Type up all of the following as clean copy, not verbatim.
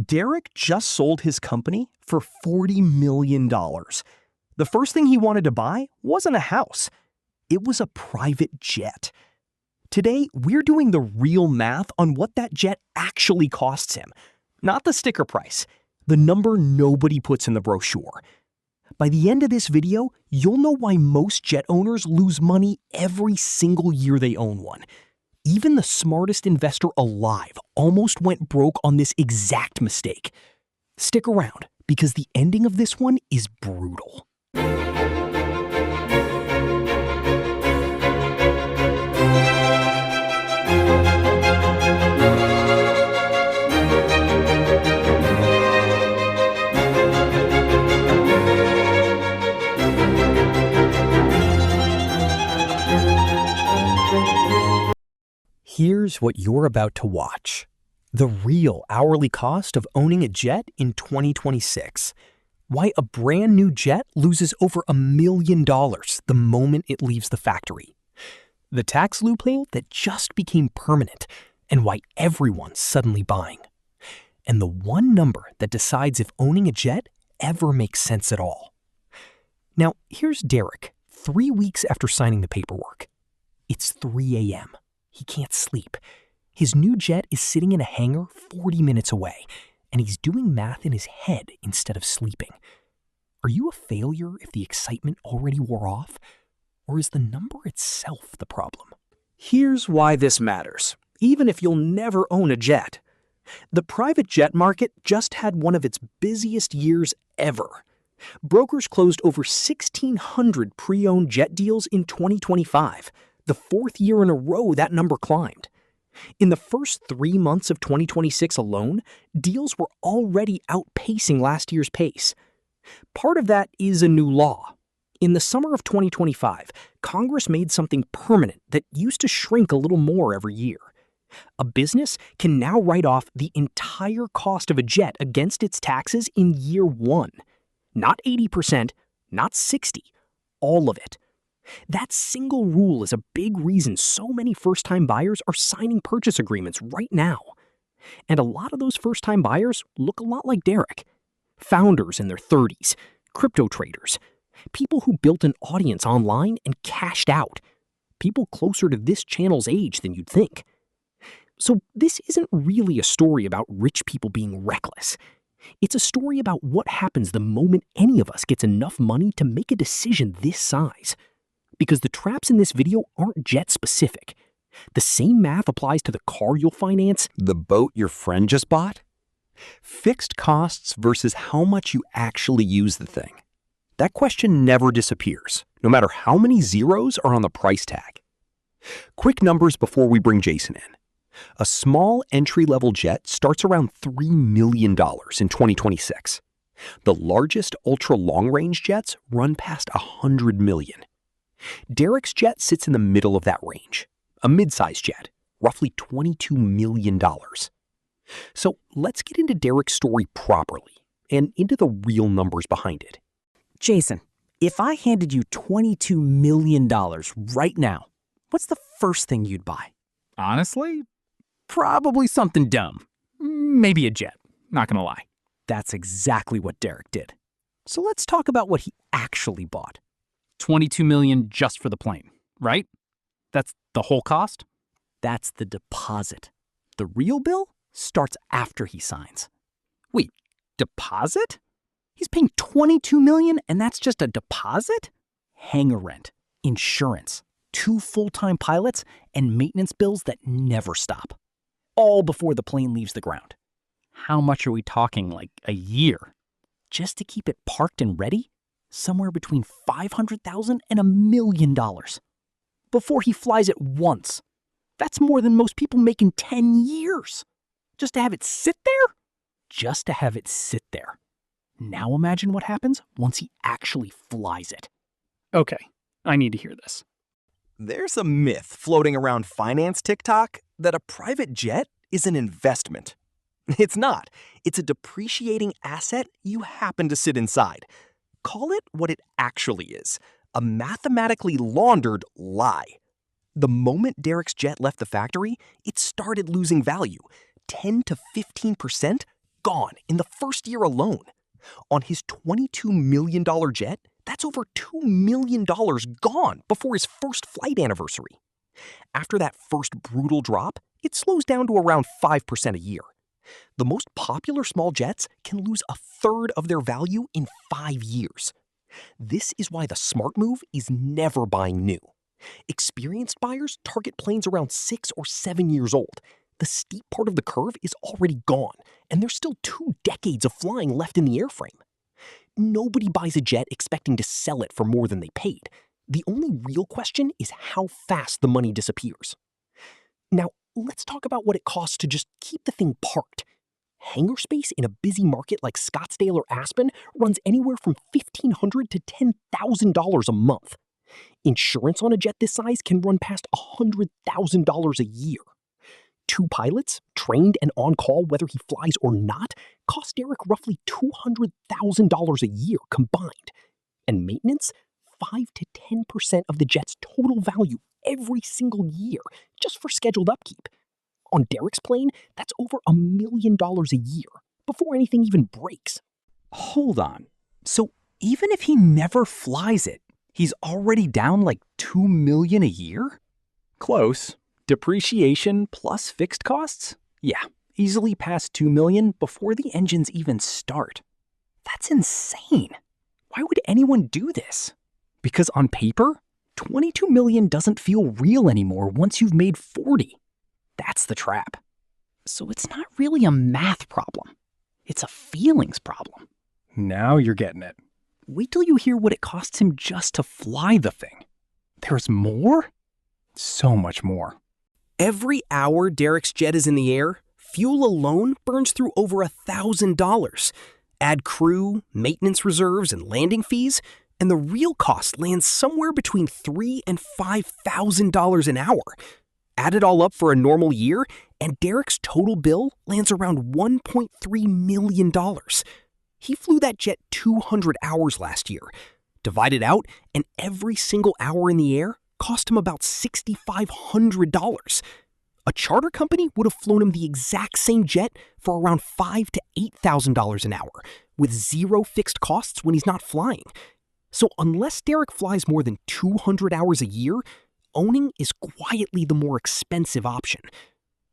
Derek just sold his company for $40 million. The first thing he wanted to buy wasn't a house. It was a private jet. Today, we're doing the real math on what that jet actually costs him. Not the sticker price, the number nobody puts in the brochure. By the end of this video, you'll know why most jet owners lose money every single year they own one. Even the smartest investor alive almost went broke on this exact mistake. Stick around, because the ending of this one is brutal. Here's what you're about to watch. The real hourly cost of owning a jet in 2026. Why a brand new jet loses over $1 million the moment it leaves the factory. The tax loophole that just became permanent, and why everyone's suddenly buying. And the one number that decides if owning a jet ever makes sense at all. Now, here's Derek, 3 weeks after signing the paperwork. It's 3 a.m. He can't sleep. His new jet is sitting in a hangar 40 minutes away, and he's doing math in his head instead of sleeping. Are you a failure if the excitement already wore off? Or is the number itself the problem? Here's why this matters, even if you'll never own a jet. The private jet market just had one of its busiest years ever. Brokers closed over 1,600 pre-owned jet deals in 2025. The fourth year in a row that number climbed. In the first 3 months of 2026 alone, deals were already outpacing last year's pace. Part of that is a new law. In the summer of 2025, Congress made something permanent that used to shrink a little more every year. A business can now write off the entire cost of a jet against its taxes in year 1. Not 80%, not 60%, all of it. That single rule is a big reason so many first-time buyers are signing purchase agreements right now. And a lot of those first-time buyers look a lot like Derek. Founders in their 30s, crypto traders, people who built an audience online and cashed out, people closer to this channel's age than you'd think. So this isn't really a story about rich people being reckless. It's a story about what happens the moment any of us gets enough money to make a decision this size. Because the traps in this video aren't jet-specific. The same math applies to the car you'll finance, the boat your friend just bought. Fixed costs versus how much you actually use the thing. That question never disappears, no matter how many zeros are on the price tag. Quick numbers before we bring Jason in. A small entry-level jet starts around $3 million in 2026. The largest ultra-long-range jets run past $100 million. Derek's jet sits in the middle of that range, a mid-size jet, roughly $22 million. So let's get into Derek's story properly and into the real numbers behind it. Jason, if I handed you $22 million right now, what's the first thing you'd buy? Honestly, probably something dumb. Maybe a jet, not gonna lie. That's exactly what Derek did. So let's talk about what he actually bought. $22 million just for the plane, right? That's the whole cost? That's the deposit. The real bill starts after he signs. Wait, deposit? He's paying $22 million and that's just a deposit? Hangar rent, insurance, 2 full-time pilots, and maintenance bills that never stop. All before the plane leaves the ground. How much are we talking, like a year? Just to keep it parked and ready? Somewhere between $500,000 and $1 million. Before he flies it once. That's more than most people make in 10 years. Just to have it sit there? Just to have it sit there. Now imagine what happens once he actually flies it. Okay, I need to hear this. There's a myth floating around finance TikTok that a private jet is an investment. It's not. It's a depreciating asset you happen to sit inside. Call it what it actually is, a mathematically laundered lie. The moment Derek's jet left the factory, it started losing value, 10 to 15% gone in the first year alone. On his $22 million jet, that's over $2 million gone before his first flight anniversary. After that first brutal drop, it slows down to around 5% a year. The most popular small jets can lose a third of their value in 5 years. This is why the smart move is never buying new. Experienced buyers target planes around 6 or 7 years old. The steep part of the curve is already gone, and there's still 2 decades of flying left in the airframe. Nobody buys a jet expecting to sell it for more than they paid. The only real question is how fast the money disappears. Now, let's talk about what it costs to just keep the thing parked. Hangar space in a busy market like Scottsdale or Aspen runs anywhere from $1,500 to $10,000 a month. Insurance on a jet this size can run past $100,000 a year. 2 pilots, trained and on call whether he flies or not, cost Derek roughly $200,000 a year combined. And maintenance, 5 to 10% of the jet's total value every single year, just for scheduled upkeep. On Derek's plane, that's over $1 million a year, before anything even breaks. Hold on. So even if he never flies it, he's already down like $2 million a year? Close. Depreciation plus fixed costs? Yeah, easily past $2 million before the engines even start. That's insane. Why would anyone do this? Because on paper, $22 million doesn't feel real anymore once you've made 40. That's the trap. So it's not really a math problem. It's a feelings problem. Now you're getting it. Wait till you hear what it costs him just to fly the thing. There's more? So much more. Every hour Derek's jet is in the air, fuel alone burns through over $1,000. Add crew, maintenance reserves, and landing fees, and the real cost lands somewhere between $3,000 and $5,000 an hour. Add it all up for a normal year, and Derek's total bill lands around $1.3 million. He flew that jet 200 hours last year. Divide it out, and every single hour in the air cost him about $6,500. A charter company would have flown him the exact same jet for around $5,000 to $8,000 an hour, with zero fixed costs when he's not flying. So unless Derek flies more than 200 hours a year, owning is quietly the more expensive option.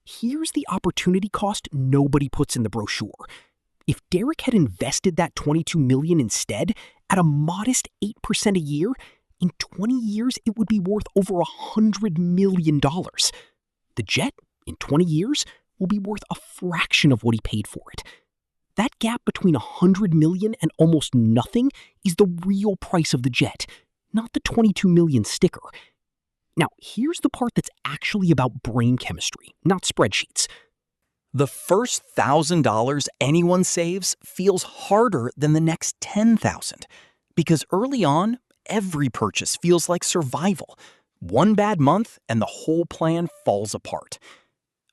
Here's the opportunity cost nobody puts in the brochure. If Derek had invested that $22 million instead, at a modest 8% a year, in 20 years it would be worth over $100 million. The jet, in 20 years, will be worth a fraction of what he paid for it. That gap between $100 million and almost nothing is the real price of the jet, not the $22 million sticker. Now, here's the part that's actually about brain chemistry, not spreadsheets. The first $1,000 anyone saves feels harder than the next $10,000, because early on, every purchase feels like survival. One bad month and the whole plan falls apart.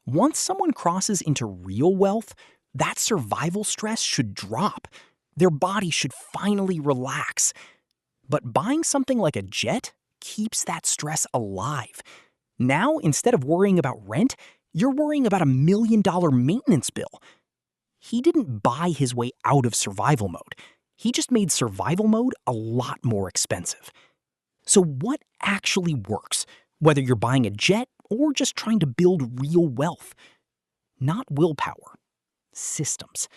Once someone crosses into real wealth, that survival stress should drop. Their body should finally relax. But buying something like a jet keeps that stress alive. Now, instead of worrying about rent, you're worrying about $1 million maintenance bill. He didn't buy his way out of survival mode. He just made survival mode a lot more expensive. So what actually works, whether you're buying a jet or just trying to build real wealth? Not willpower. Systems.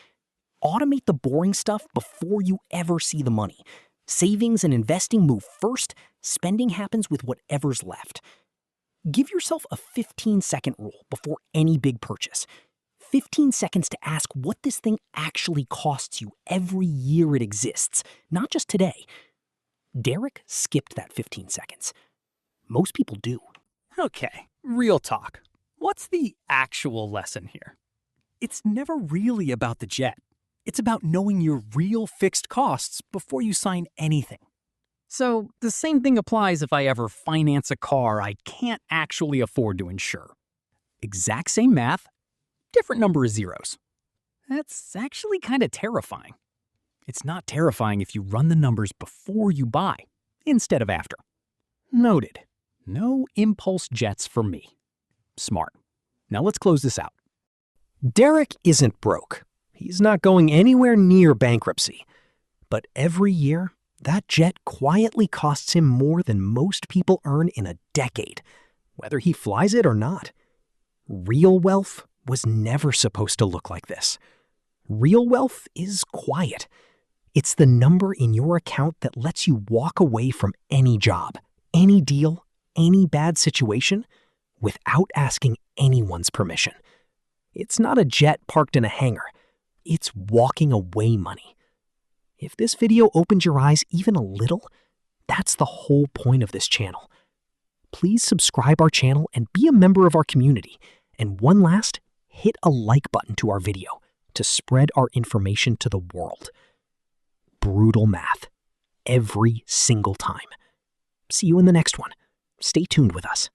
Automate the boring stuff before you ever see the money. Savings and investing move first, spending happens with whatever's left. Give yourself a 15-second rule before any big purchase. 15 seconds to ask what this thing actually costs you every year it exists, not just today. Derek skipped that 15 seconds. Most people do. Okay, real talk. What's the actual lesson here? It's never really about the jet. It's about knowing your real fixed costs before you sign anything. So the same thing applies if I ever finance a car I can't actually afford to insure. Exact same math, different number of zeros. That's actually kind of terrifying. It's not terrifying if you run the numbers before you buy, instead of after. Noted. No impulse jets for me. Smart. Now let's close this out. Derek isn't broke. He's not going anywhere near bankruptcy. But every year, that jet quietly costs him more than most people earn in a decade, whether he flies it or not. Real wealth was never supposed to look like this. Real wealth is quiet. It's the number in your account that lets you walk away from any job, any deal, any bad situation without asking anyone's permission. It's not a jet parked in a hangar. It's walking away money. If this video opened your eyes even a little, that's the whole point of this channel. Please subscribe our channel and be a member of our community. And one last, hit a like button to our video to spread our information to the world. Brutal math. Every single time. See you in the next one. Stay tuned with us.